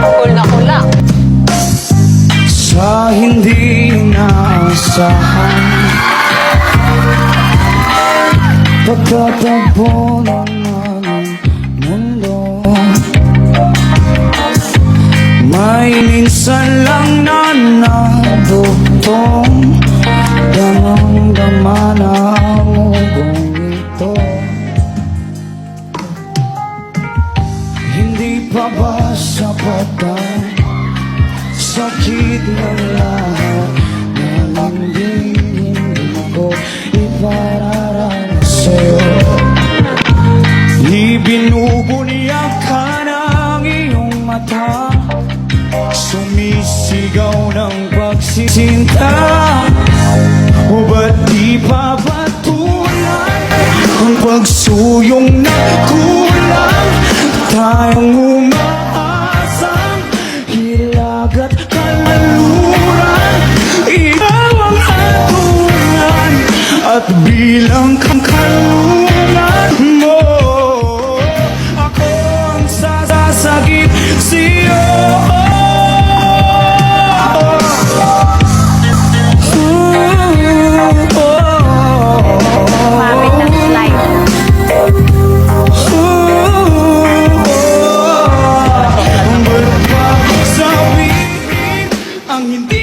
Kula-kula. Sa hindi inaasahan, pagkatagpo ng aming mundo, may minsan lang na nadugtong, damang-dama na ang ugong ito. Hindi pa ba sapat ang sakit ng lahat na hindi ko ipararaan sa'yo? Ibinubunyak ka ng iyong mata, sumisigaw ng pagsisinta. O ba't di pa patulan ang pagsuyong na kulang? Tayong umaasang hilagat kalaluran, ikaw ang atungan at bilang kang kalungan mo, ako ang sasagip sa'yo. Kumamit ng slide. Sabihin ang hindi